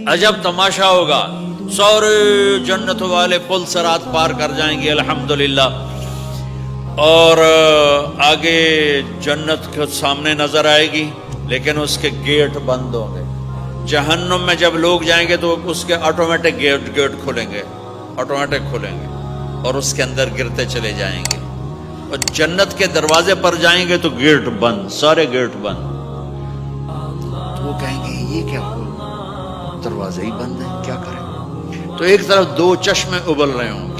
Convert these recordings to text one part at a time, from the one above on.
عجب تماشا ہوگا، سارے جنت والے پل صراط پار کر جائیں گے الحمدللہ، اور آگے جنت کے سامنے نظر آئے گی لیکن اس کے گیٹ بند ہوں گے۔ جہنم میں جب لوگ جائیں گے تو اس کے آٹومیٹک گیٹ کھلیں گے، آٹومیٹک کھلیں گے اور اس کے اندر گرتے چلے جائیں گے، اور جنت کے دروازے پر جائیں گے تو گیٹ بند، سارے گیٹ بند۔ تو وہ کہیں گے یہ کیا ہوا، دروازے ہی بند ہیں، کیا کریں؟ تو ایک طرف دو چشمے ابل رہے ہوں گے،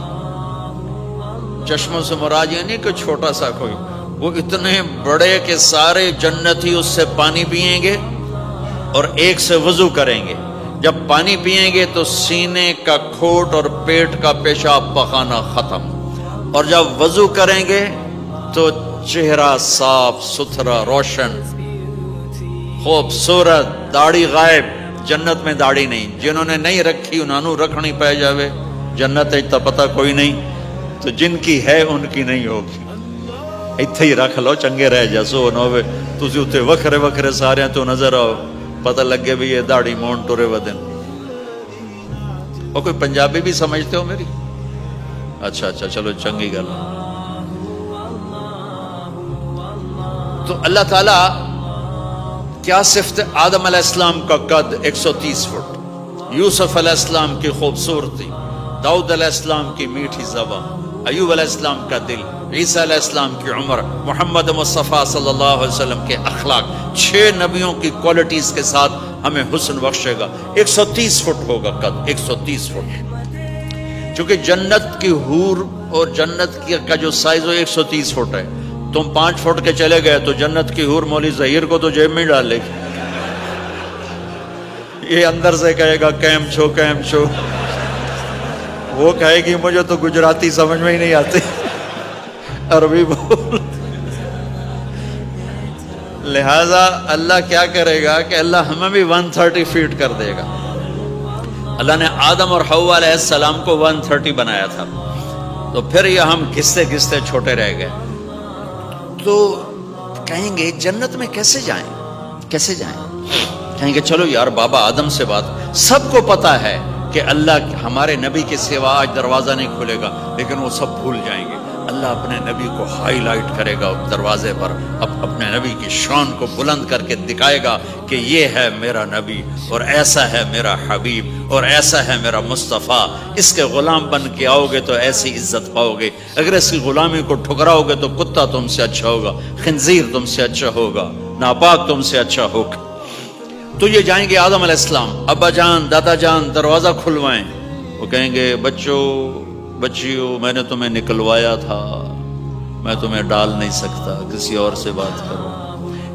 چشموں سے مراد یہ نہیں کہ چھوٹا سا کوئی، وہ اتنے بڑے کہ سارے جنتی اس سے پانی پئیں گے اور ایک سے وضو کریں گے۔ جب پانی پئیں گے تو سینے کا کھوٹ اور پیٹ کا پیشاب پخانا ختم، اور جب وضو کریں گے تو چہرہ صاف ستھرا روشن خوبصورت، داڑھی غائب۔ جنت میں داڑھی نہیں، جنہوں نے نہیں رکھی انہوں نے رکھنی پہ جاوے، جنت تا پتہ کوئی نہیں، تو جن کی ہے ان کی نہیں ہوگی۔ اتھے ہی رکھ لو چنگے رہ جاسو نہ ہوئے تسی اتھے وکھرے وکھرے سارے تو نظر آؤ، پتہ لگے بھی یہ داڑھی مون ٹورے ودن۔ اور کوئی پنجابی بھی سمجھتے ہو میری؟ اچھا چلو چنگی گل۔ تو اللہ تعالیٰ کیا صفت آدم علیہ السلام کا قد 130 فٹ، یوسف علیہ السلام کی خوبصورتی، داؤد علیہ السلام کی میٹھی زبان، ایوب علیہ السلام کا دل، عیسیٰ علیہ السلام کی عمر، محمد مصطفیٰ صلی اللہ علیہ وسلم کے اخلاق، 6 نبیوں کی کوالٹیز کے ساتھ ہمیں حسن بخشے گا۔ 130 فٹ ہوگا قد، 130 فٹ، چونکہ جنت کی حور اور جنت کا جو سائز ہے 130 فٹ ہے۔ تم 5 فٹ کے چلے گئے تو جنت کی حور مولی ظہیر کو تو جیب میں ڈال لے گی، یہ اندر سے کہے گا کیم چھو، وہ کہے گی مجھے تو گجراتی سمجھ میں ہی نہیں آتی، عربی بول۔ لہذا اللہ کیا کرے گا کہ اللہ ہمیں بھی 130 فیٹ کر دے گا۔ اللہ نے آدم اور حوا علیہ السلام کو 130 بنایا تھا، تو پھر یہ ہم گھستے چھوٹے رہ گئے۔ تو کہیں گے جنت میں کیسے جائیں؟ کہیں گے چلو یار بابا آدم سے بات، سب کو پتا ہے کہ اللہ ہمارے نبی کے سوا آج دروازہ نہیں کھلے گا، لیکن وہ سب بھول جائیں گے۔ اللہ اپنے نبی کو ہائی لائٹ کرے گا دروازے پر، اپنے نبی کی شان کو بلند کر کے دکھائے گا کہ یہ ہے میرا نبی، اور ایسا ہے میرا حبیب، اور ایسا ہے میرا مصطفیٰ۔ اس کے غلام بن کے آؤ گے تو ایسی عزت پاؤ گے، اگر اس کی غلامی کو ٹھکراؤ گے تو کتا تم سے اچھا ہوگا، خنزیر تم سے اچھا ہوگا، ناپاک تم سے اچھا ہوگا۔ تو یہ جائیں گے آدم علیہ السلام، ابا جان دادا جان دروازہ کھلوائیں۔ وہ کہیں گے بچیو میں نے تمہیں نکلوایا تھا، میں تمہیں ڈال نہیں سکتا، کسی اور سے بات کرو۔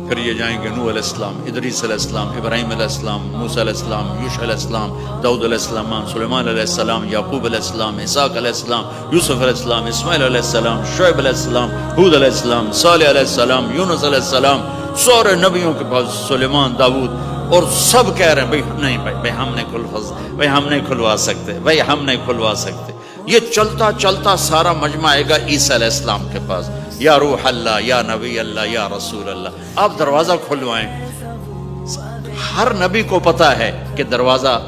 پھر یہ جائیں گے نوح علیہ السلام، ادریس علیہ السلام، ابراہیم علیہ السلام، موسیٰ علیہ السلام، یوشع علیہ السلام، داؤد علیہ السلام، سلیمان علیہ السلام، یعقوب علیہ السلام، اسحاق علیہ السلام، یوسف علیہ السلام، اسماعیل علیہ السلام، شعیب علیہ السلام، ہود علیہ السلام، صالح علیہ السلام، یونس علیہ السلام، سارے نبیوں کے پاس، سلیمان، داؤد، اور سب کہہ رہے ہیں بھائی نہیں بھائی ہم نہیں کھلوا سکتے۔ یہ چلتا سارا مجمع آئے گا عیسیٰ علیہ السلام کے پاس، یا روح اللہ، یا نبی اللہ، یا رسول اللہ، آپ دروازہ کھلوائیں۔ ہر نبی کو پتا ہے کہ دروازہ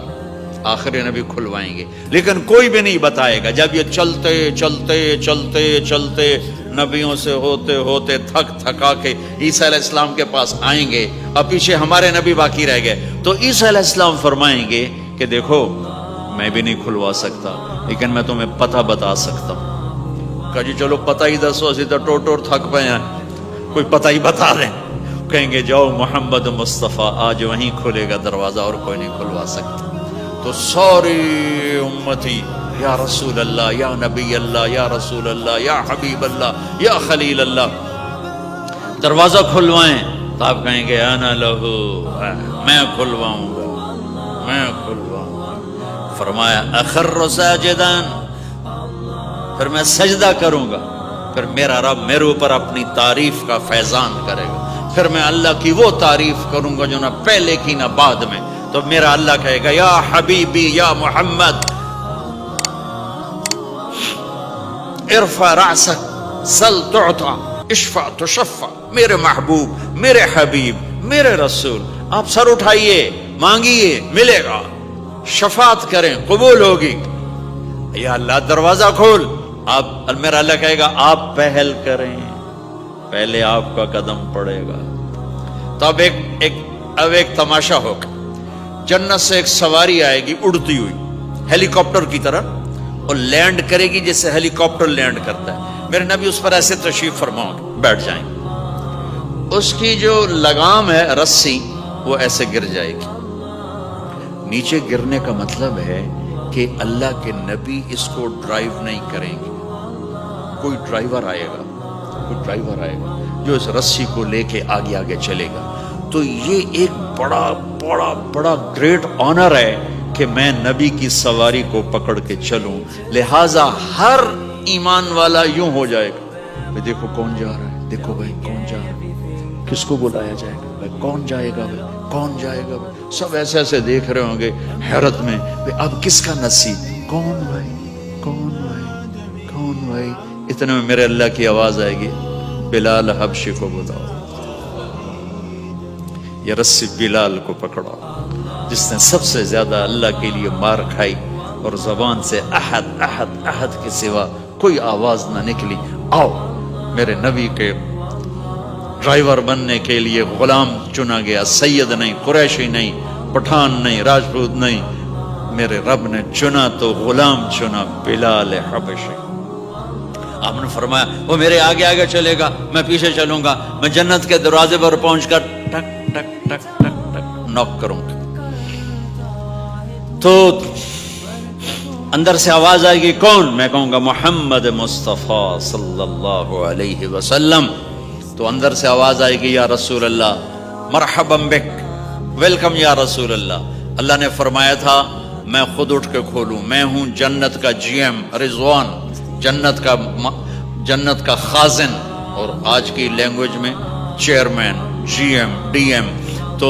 آخری نبی کھلوائیں گے، لیکن کوئی بھی نہیں بتائے گا۔ جب یہ چلتے نبیوں سے ہوتے تھکا کے عیسیٰ علیہ السلام کے پاس آئیں گے، اب پیچھے ہمارے نبی باقی رہ گئے، تو عیسیٰ علیہ السلام فرمائیں گے کہ دیکھو میں بھی نہیں کھلوا سکتا، لیکن میں تمہیں پتہ بتا سکتا ہوں۔ کہا جی چلو پتہ ہی دسو، اسی تو ٹور تھک پے ہیں، کوئی پتہ ہی بتا دیں۔ کہیں گے جاؤ محمد مصطفیٰ، آج وہیں کھلے گا دروازہ، اور کوئی نہیں کھلوا سکتا۔ تو ساری امتی یا رسول اللہ، یا نبی اللہ، یا رسول اللہ، یا حبیب اللہ، یا خلیل اللہ، دروازہ کھلوائیں۔ تو آپ کہیں گے انا لہو، میں کھلواؤں گا۔ فرمایا اخر ساجدان، پھر میں سجدہ کروں گا، پھر میرا رب میرے اوپر اپنی تعریف کا فیضان کرے گا، پھر میں اللہ کی وہ تعریف کروں گا جو نہ پہلے کی نہ بعد میں۔ تو میرا اللہ کہے گا یا حبیبی یا محمد ارفع رأسک سل تعطا اشفع تشفع، میرے محبوب، میرے حبیب، میرے رسول، آپ سر اٹھائیے، مانگیے، ملے گا۔ شفاعت کریں قبول ہوگی. یا اللہ دروازہ کھول. آپ میرا اللہ کہے گا آپ پہل کریں, پہلے آپ کا قدم پڑے گا. تو اب ایک تماشا ہوگا. جنت سے ایک سواری آئے گی اڑتی ہوئی ہیلی کاپٹر کی طرح, اور لینڈ کرے گی جیسے ہیلی کاپٹر لینڈ کرتا ہے. میرے نبی اس پر ایسے تشریف فرماؤ گے, بیٹھ جائیں. اس کی جو لگام ہے رسی وہ ایسے گر جائے گی. نیچے گرنے کا مطلب ہے کہ اللہ کے نبی اس کو ڈرائیو نہیں کریں گے. کوئی ڈرائیور آئے گا جو اس رسی کو لے کے آگے آگے چلے گا. تو یہ ایک بڑا بڑا بڑا گریٹ آنر ہے کہ میں نبی کی سواری کو پکڑ کے چلوں. لہذا ہر ایمان والا یوں ہو جائے گا, دیکھو کون جا رہا ہے, دیکھو بھائی کون جا رہا ہے, کس کو بلایا جائے گا, بھائی کون جائے گا, بھائی کون جائے گا. بھائی سب ایسے ایسے دیکھ رہے ہوں گے حیرت میں, اب کس کا نصیب, کون بھائی کون بھائی کون بھائی. اتنے میں میرے اللہ کی آواز آئے گی, بلال حبشی کو بلاؤ. یہ رسی بلال کو پکڑا جس نے سب سے زیادہ اللہ کے لیے مار کھائی اور زبان سے احد احد احد کے سوا کوئی آواز نہ نکلی. آؤ میرے نبی کے ڈرائیور بننے کے لیے غلام چنا گیا. سید نہیں, قریشی نہیں, پٹھان نہیں, راجپوت نہیں, میرے رب نے چنا تو غلام چنا, بلال حبشی. آپ نے فرمایا وہ میرے آگے آگے چلے گا, میں پیچھے چلوں گا. میں جنت کے دروازے پر پہنچ کر ٹک ٹک ٹک ٹک ٹک نوک کروں گا. تو اندر سے آواز آئے گی, کون؟ میں کہوں گا محمد مصطفیٰ صلی اللہ علیہ وسلم. تو اندر سے آواز آئے گی, یا رسول اللہ, مرحبا بک, ویلکم یا رسول اللہ. اللہ نے فرمایا تھا میں خود اٹھ کے کھولوں. میں ہوں جنت کا جی ایم رضوان, جنت کا خازن, اور آج کی لینگویج میں chairman, G M, D M. تو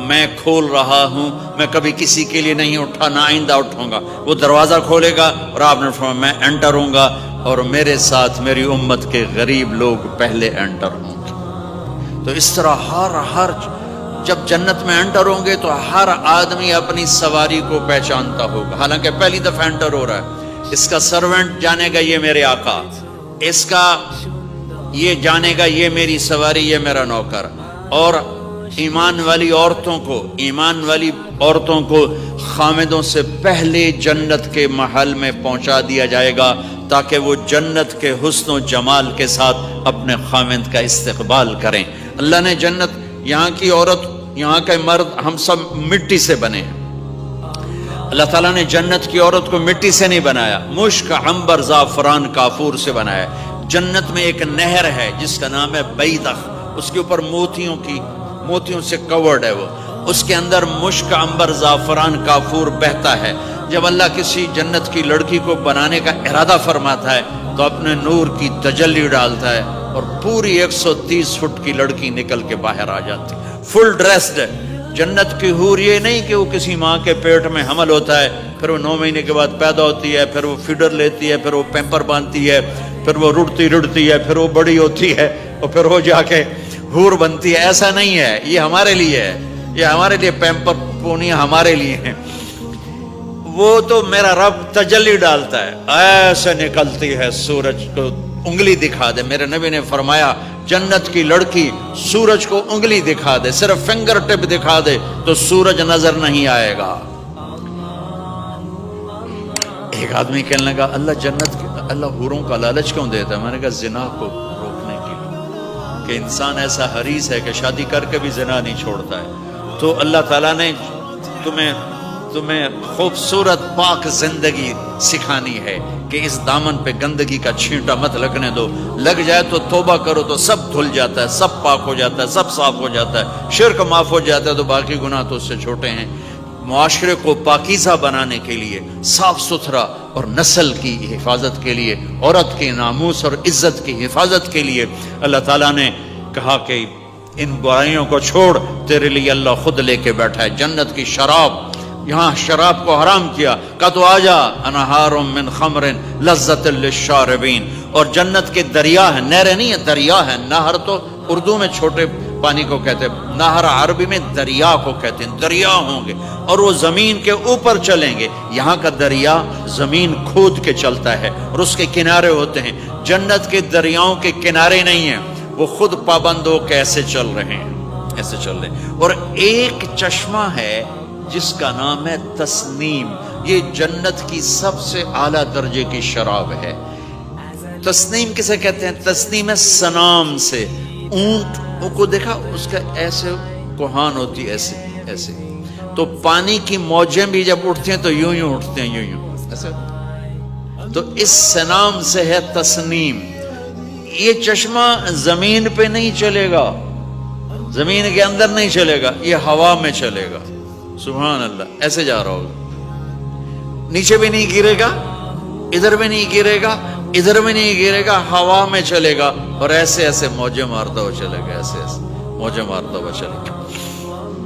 میں کھول رہا ہوں, میں کبھی کسی کے لیے نہیں اٹھا, نہ آئندہ اٹھوں گا. وہ دروازہ کھولے گا اور آپ نے فرمایا میں انٹر ہوں گا, اور میرے ساتھ میری امت کے غریب لوگ پہلے انٹر ہوں گے. تو اس طرح ہر جب جنت میں انٹر ہوں گے تو ہر آدمی اپنی سواری کو پہچانتا ہوگا. حالانکہ پہلی دفعہ انٹر ہو رہا ہے. اس کا سرونٹ جانے گا یہ میرے آقا, اس کا یہ جانے گا یہ میری سواری, یہ میرا نوکر. اور ایمان والی عورتوں کو خامدوں سے پہلے جنت کے محل میں پہنچا دیا جائے گا, تاکہ وہ جنت کے حسن و جمال کے ساتھ اپنے خامد کا استقبال کریں. اللہ نے جنت, یہاں کی عورت, یہاں کے مرد, ہم سب مٹی سے بنے ہیں. اللہ تعالیٰ نے جنت کی عورت کو مٹی سے نہیں بنایا, مشک, عنبر, زعفران, کافور سے بنایا. جنت میں ایک نہر ہے جس کا نام ہے بیضخ, اس کے اوپر موتیوں سے کورڈ ہے. وہ اس کے اندر مشک, عنبر, زعفران, کافور بہتا ہے. جب اللہ کسی جنت کی لڑکی کو بنانے کا ارادہ فرماتا ہے تو اپنے نور کی تجلی ڈالتا ہے, اور پوری 130 فٹ کی لڑکی نکل کے باہر آ جاتی, فل ڈریسڈ ہے. جنت کی حور یہ نہیں کہ وہ کسی ماں کے پیٹ میں حمل ہوتا ہے, پھر وہ 9 مہینے کے بعد پیدا ہوتی ہے, پھر وہ فیڈر لیتی ہے, پھر وہ پیمپر باندھتی ہے, پھر وہ رڑتی ہے, پھر وہ بڑی ہوتی ہے, اور پھر وہ جا کے حور بنتی ہے. ایسا نہیں ہے, یہ ہمارے لیے ہے, یہ ہمارے لیے پیمپر پونی ہمارے لیے ہیں. وہ تو میرا رب تجلی ڈالتا ہے, ایسے نکلتی ہے سورج کو انگلی دکھا دے. میرے نبی نے فرمایا جنت کی لڑکی سورج کو انگلی دکھا دے, صرف فنگر ٹپ دکھا دے تو سورج نظر نہیں آئے گا. ایک آدمی کہنے لگا اللہ حوروں کا لالچ کیوں دیتا ہے؟ میں نے کہا زنا کو روکنے کے لیے, کہ انسان ایسا حریص ہے کہ شادی کر کے بھی زنا نہیں چھوڑتا ہے. تو اللہ تعالیٰ نے تمہیں خوبصورت پاک زندگی سکھانی ہے کہ اس دامن پہ گندگی کا چھینٹا مت لگنے دو. لگ جائے تو توبہ کرو تو سب دھل جاتا ہے, سب پاک ہو جاتا ہے, سب صاف ہو جاتا ہے, شرک معاف ہو جاتا ہے, تو باقی گناہ تو اس سے چھوٹے ہیں. معاشرے کو پاکیزہ بنانے کے لیے, صاف ستھرا, اور نسل کی حفاظت کے لیے, عورت کے ناموس اور عزت کی حفاظت کے لیے اللہ تعالیٰ نے کہا کہ ان برائیوں کو چھوڑ, تیرے لیے اللہ خود لے کے بیٹھا ہے جنت کی شراب. یہاں شراب کو حرام کیا, کہا تو آجا انہار من خمر لذت للشاربین. اور جنت کے دریا ہیں, نہریں نہیں ہیں, دریا ہیں. نہر تو اردو میں چھوٹے پانی کو کہتے ہیں، نہر عربی میں دریا کو کہتے ہیں، دریا ہوں گے اور وہ زمین کے اوپر چلیں گے۔ یہاں کا دریا زمین کھود کے چلتا ہے اور اس کے کنارے ہوتے ہیں۔ جنت کے دریاؤں کے کنارے نہیں ہیں، وہ خود پابند ہو کے ایسے چل رہے ہیں، ایسے چل رہے ہیں۔ اور ایک چشمہ ہے جس کا نام ہے تسنیم، یہ جنت کی سب سے اعلیٰ درجے کی شراب ہے۔ تسنیم کسے کہتے ہیں؟ تسنیم ہے سنام سے، اونٹ کو دیکھا اس کا ایسے کوہان ہوتی ایسے ایسے، تو پانی کی موجیں بھی جب اٹھتی ہیں تو یوں یوں اٹھتے ہیں، یوں یوں ایسے، تو اس سنام سے ہے تسنیم۔ یہ چشمہ زمین پہ نہیں چلے گا، زمین کے اندر نہیں چلے گا، یہ ہوا میں چلے گا۔ سبحان اللہ، ایسے جا رہا ہوگا، نیچے بھی نہیں گرے گا، ادھر بھی نہیں گرے گا، ادھر بھی نہیں گرے گا، ہوا میں چلے گا اور ایسے ایسے موجیں مارتا ہوا چلے گا، ایسے ایسے موجیں مارتا ہوا چلے گا۔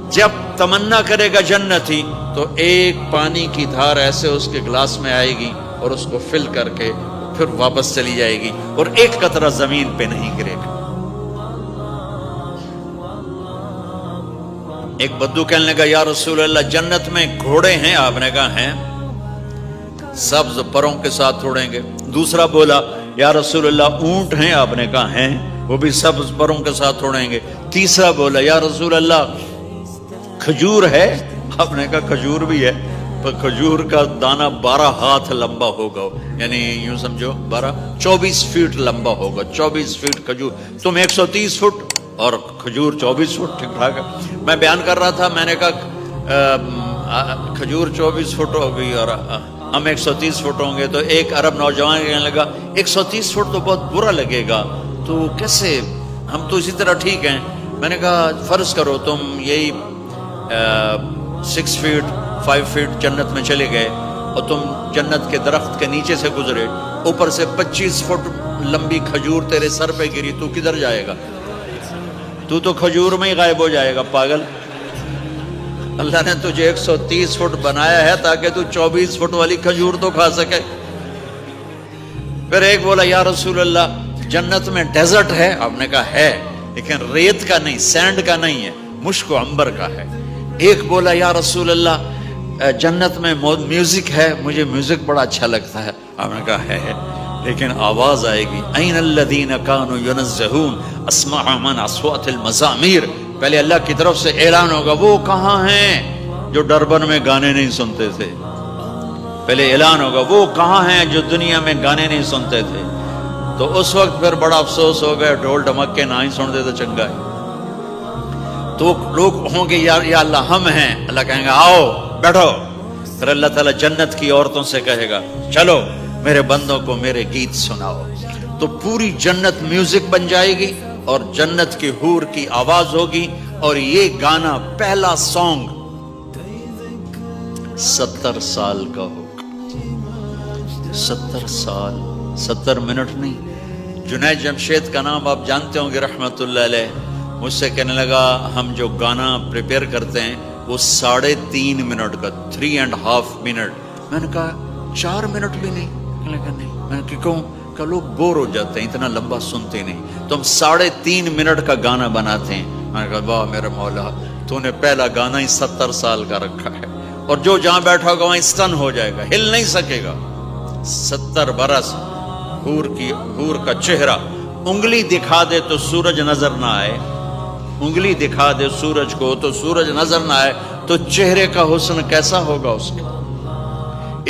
جب تمنا کرے گا جنتی تو ایک پانی کی دھار ایسے اس کے گلاس میں آئے گی اور اس کو فل کر کے پھر واپس چلی جائے گی اور ایک قطرہ زمین پہ نہیں گرے گا۔ ایک بدو کہنے لگا یا رسول اللہ جنت میں گھوڑے ہیں؟ آپ نے کہا ہیں، سبز پروں کے ساتھ اڑیں گے۔ دوسرا بولا یا رسول اللہ اونٹ ہیں؟ آپ نے کہا ہیں، وہ بھی سبز پروں کے ساتھ اڑیں گے۔ تیسرا بولا یا رسول اللہ کھجور ہے؟ آپ نے کہا کھجور بھی ہے، پر کھجور کا دانہ 12 ہاتھ لمبا ہوگا، یعنی یوں سمجھو 24 فٹ لمبا ہوگا، 24 فٹ کھجور، تم 130 فٹ اور کھجور 24 فٹ، ٹھیک ٹھاک ہے۔ میں بیان کر رہا تھا، میں نے کہا کھجور 24 فٹ ہوگی اور ہم 130 فٹ ہوں گے، تو ایک عرب نوجوان کہنے لگا 130 فٹ تو بہت برا لگے گا، تو کیسے، ہم تو اسی طرح ٹھیک ہیں۔ میں نے کہا فرض کرو تم یہی 6 فٹ 5 فٹ جنت میں چلے گئے اور تم جنت کے درخت کے نیچے سے گزرے، اوپر سے 25 فٹ لمبی کھجور تیرے سر پہ گری، تو کدھر جائے گا؟ تو کھجور میں ہی غائب ہو جائے گا، پاگل۔ اللہ نے تجھے 130 فٹ بنایا ہے تاکہ تو 24 فٹ والی کھجور تو کھا سکے۔ پھر ایک بولا یا رسول اللہ جنت میں ڈیزرٹ ہے؟ آپ نے کہا ہے، لیکن ریت کا نہیں، سینڈ کا نہیں ہے، مشک و عنبر کا ہے۔ ایک بولا یا رسول اللہ جنت میں میوزک ہے؟ مجھے میوزک بڑا اچھا لگتا ہے۔ آپ نے کہا ہے، لیکن آواز آئے گی این الذین کانوا ینزہون اسمع من اصوات المزامیر، پہلے اللہ کی طرف سے اعلان ہوگا وہ کہاں ہیں جو ڈربن میں گانے نہیں سنتے تھے، پہلے اعلان ہوگا وہ کہاں ہیں جو دنیا میں گانے نہیں سنتے تھے، تو اس وقت پھر بڑا افسوس ہوگا، ڈھول ڈھمکے نہ ہی سنتے تو چنگا ہے۔ تو لوگ ہوں گے یا اللہ ہم ہیں، اللہ کہیں گا آؤ بیٹھو، پھر اللہ تعالیٰ جنت کی عورتوں سے کہے گا چلو میرے بندوں کو میرے گیت سناؤ، تو پوری جنت میوزک بن جائے گی اور جنت کی حور کی آواز ہوگی، اور یہ گانا پہلا سانگ 70 سال کا ہوگا، 70 سال، 70 منٹ نہیں۔ جنید جمشید کا نام آپ جانتے ہوں گے رحمت اللہ علیہ، مجھ سے کہنے لگا ہم جو گانا پریپیئر کرتے ہیں وہ 3.5 منٹ کا، 3.5 منٹ۔ میں نے کہا 4 منٹ بھی نہیں؟ کہنے لگا نہیں۔ میں نے کہا کیوں؟ کہ لوگ بور ہو جاتے ہیں، اتنا لمبا سنتے نہیں، تو ہم 3.5 منٹ کا گانا بناتے ہیں۔ میں نے کہا واہ میرے مولا، تو نے پہلا گانا ہی 70 سال کا رکھا ہے، اور جو جہاں بیٹھا ہوگا وہاں اسٹن ہو جائے گا، ہل نہیں سکے گا۔ 70 برس حور کا چہرہ، انگلی دکھا دے تو سورج نظر نہ آئے، انگلی دکھا دے سورج کو تو سورج نظر نہ آئے، تو چہرے کا حسن کیسا ہوگا اس کے؟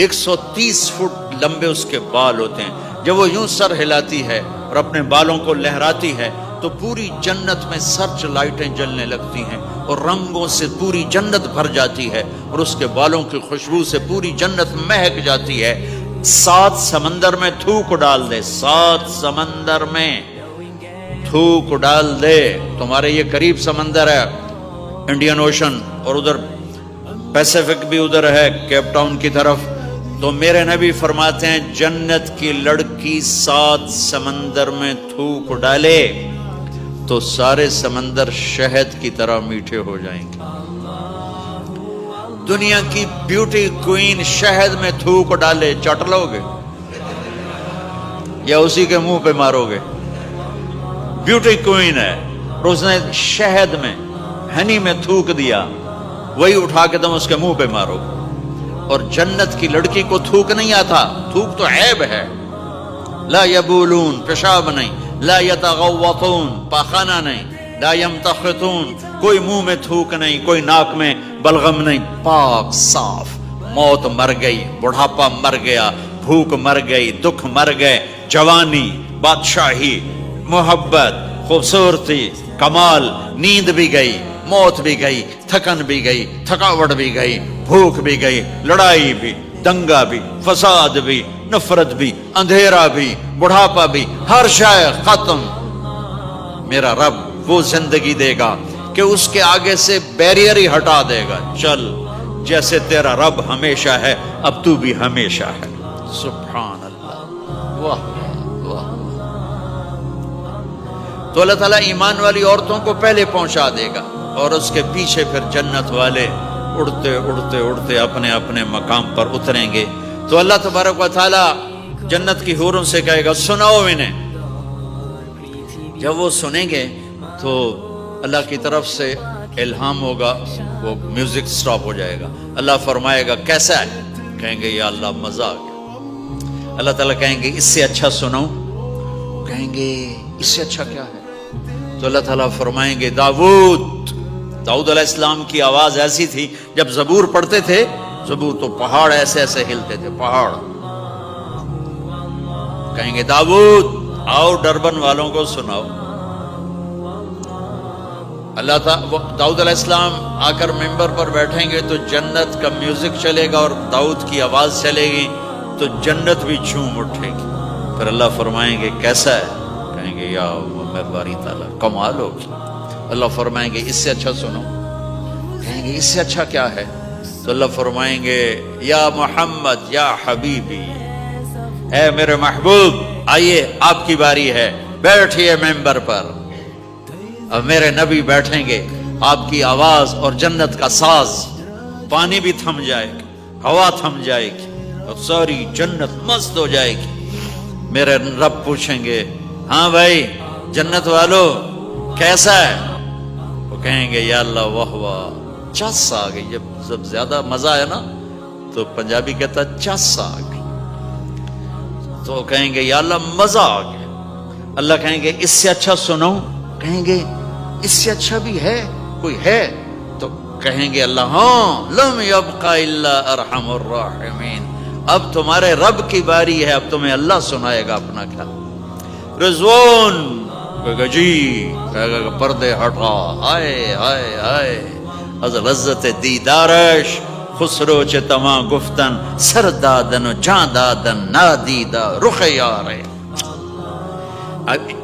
130 فٹ لمبے اس کے بال ہوتے ہیں، جب وہ یوں سر ہلاتی ہے اور اپنے بالوں کو لہراتی ہے تو پوری جنت میں سرچ لائٹیں جلنے لگتی ہیں اور رنگوں سے پوری جنت بھر جاتی ہے، اور اس کے بالوں کی خوشبو سے پوری جنت مہک جاتی ہے۔ 7 سمندر میں تھوک ڈال دے، 7 سمندر میں تھوک ڈال دے، تمہارے یہ قریب سمندر ہے انڈین اوشن، اور ادھر پیسیفک بھی ادھر ہے کیپ ٹاؤن کی طرف، تو میرے نبی فرماتے ہیں جنت کی لڑکی 7 سمندر میں تھوک ڈالے تو سارے سمندر شہد کی طرح میٹھے ہو جائیں گے۔ دنیا کی بیوٹی کوئین شہد میں تھوک ڈالے، چٹ لو گے یا اسی کے منہ پہ مارو گے؟ بیوٹی کوئین ہے، اور اس نے شہد میں ہنی میں تھوک دیا، وہی اٹھا کے تم اس کے منہ پہ مارو۔ اور جنت کی لڑکی کو تھوک نہیں آتا، تھوک تو عیب ہے۔ لا یبولون، پیشاب نہیں، لا یتغوطون، پاخانہ نہیں، لا یمتخطون، کوئی منہ میں تھوک نہیں، کوئی ناک میں بلغم نہیں، پاک صاف۔ موت مر گئی، بڑھاپا مر گیا، بھوک مر گئی، دکھ مر گئے، جوانی، بادشاہی، محبت، خوبصورتی، کمال، نیند بھی گئی، موت بھی گئی، تھکن بھی گئی، تھکاوٹ بھی گئی، بھوک بھی گئی، لڑائی بھی، دنگا بھی، فساد بھی، نفرت بھی، اندھیرا بھی، بڑھاپا بھی، ہر شے ختم۔ میرا رب وہ زندگی دے گا کہ اس کے آگے سے بیریئر ہی ہٹا دے گا، چل جیسے تیرا رب ہمیشہ ہے اب تو بھی ہمیشہ ہے۔ سبحان اللہ، واہ واہ۔ تو اللہ تعالیٰ ایمان والی عورتوں کو پہلے پہنچا دے گا اور اس کے پیچھے پھر جنت والے اڑتے اڑتے اڑتے اپنے اپنے مقام پر اتریں گے۔ تو اللہ تبارک و تعالیٰ جنت کی حوروں سے کہے گا سناؤ انہیں۔ جب وہ سنیں گے تو اللہ کی طرف سے الہام ہوگا، وہ میوزک سٹاپ ہو جائے گا، اللہ فرمائے گا کیسا ہے؟ کہیں گے یا اللہ مزہ آ گیا۔ اللہ تعالیٰ کہیں گے اس سے اچھا سناؤں؟ کہیں گے اس سے اچھا کیا ہے؟ تو اللہ تعالیٰ فرمائیں گے داؤد علیہ السلام کی آواز ایسی تھی، جب زبور پڑھتے تھے، زبور تو پہاڑ ایسے ایسے ہلتے تھے، پہاڑ۔ کہیں گے داؤد آؤ ڈربن والوں کو سناؤ۔ اللہ تعالیٰ داؤد علیہ السلام آ کر ممبر پر بیٹھیں گے تو جنت کا میوزک چلے گا اور داؤد کی آواز چلے گی تو جنت بھی جھوم اٹھے گی۔ پھر اللہ فرمائیں گے کیسا ہے؟ کہیں گے یا باری تعالیٰ کمال ہوگی۔ اللہ فرمائیں گے اس سے اچھا سنو۔ کہیں گے اس سے اچھا کیا ہے؟ تو اللہ فرمائیں گے یا محمد یا حبیبی، اے میرے محبوب آئیے آپ کی باری ہے، بیٹھیے ممبر پر۔ اب میرے نبی بیٹھیں گے، آپ کی آواز اور جنت کا ساز، پانی بھی تھم جائے گا، ہوا تھم جائے گی اور ساری جنت مست ہو جائے گی۔ میرے رب پوچھیں گے ہاں بھائی جنت والو کیسا ہے؟ وہ کہیں گے یا اللہ واہ واہ، چس آ گئی۔ جب زیادہ مزہ ہے نا تو پنجابی کہتا چس آ گئی، تو کہیں گے یا اللہ مزہ آ گیا۔ اللہ کہیں گے اس سے اچھا سنو؟ کہیں گے اس سے اچھا بھی ہے، کوئی ہے؟ تو کہیں گے اللہ ہاں لم یبقى الا ارحم الراحمین، اب تمہارے رب کی باری ہے، اب تمہیں اللہ سنائے گا اپنا کیا۔ رضوان کہے گا جی، کہے گا پردے ہٹا، ہائے ہائے ہائے از لذت دیدارش خسرو چه تما گفتن سر دادن و جان دادن نادیدہ رخ یارے۔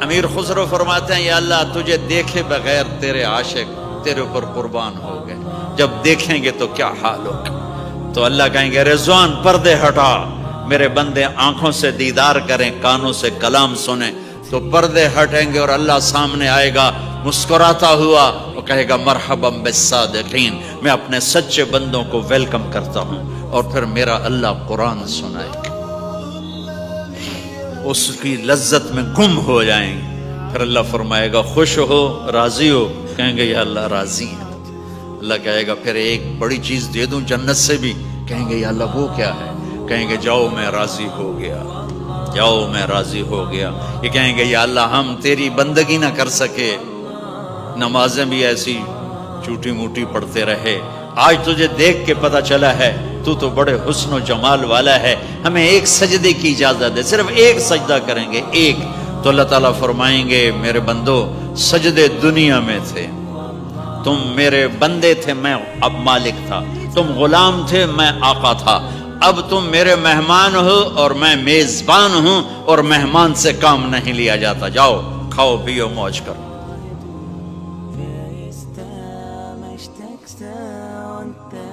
امیر خسرو فرماتے ہیں یا اللہ تجھے دیکھے بغیر تیرے عاشق تیرے اوپر قربان ہو گئے، جب دیکھیں گے تو کیا حال ہوگا۔ تو اللہ کہیں گے رضوان پردے ہٹا، میرے بندے آنکھوں سے دیدار کریں، کانوں سے کلام سنیں، تو پردے ہٹیں گے اور اللہ سامنے آئے گا مسکراتا ہوا، وہ کہے گا مرحبا بالصادقین، میں اپنے سچے بندوں کو ویلکم کرتا ہوں۔ اور پھر میرا اللہ قرآن سنائے گا، اس کی لذت میں گم ہو جائیں گے۔ پھر اللہ فرمائے گا خوش ہو، راضی ہو؟ کہیں گے یا اللہ راضی ہیں۔ اللہ کہے گا پھر ایک بڑی چیز دے دوں جنت سے بھی؟ کہیں گے یا اللہ وہ کیا ہے؟ کہیں گے جاؤ میں راضی ہو گیا، جاؤ میں راضی ہو گیا۔ یہ کہیں گے یا اللہ ہم تیری بندگی نہ کر سکے، نمازیں بھی ایسی چھوٹی موٹی پڑھتے رہے، آج تجھے دیکھ کے پتہ چلا ہے تو بڑے حسن و جمال والا ہے، ہمیں ایک سجدے کی اجازت ہے، صرف ایک سجدہ کریں گے، ایک۔ تو اللہ تعالیٰ فرمائیں گے میرے بندو سجدے دنیا میں تھے، تم میرے بندے تھے، میں اب مالک تھا، تم غلام تھے، میں آقا تھا، اب تم میرے مہمان ہو اور میں میزبان ہوں، اور مہمان سے کام نہیں لیا جاتا، جاؤ کھاؤ پیو موج کرو۔ Wer ist der Mächtigste und der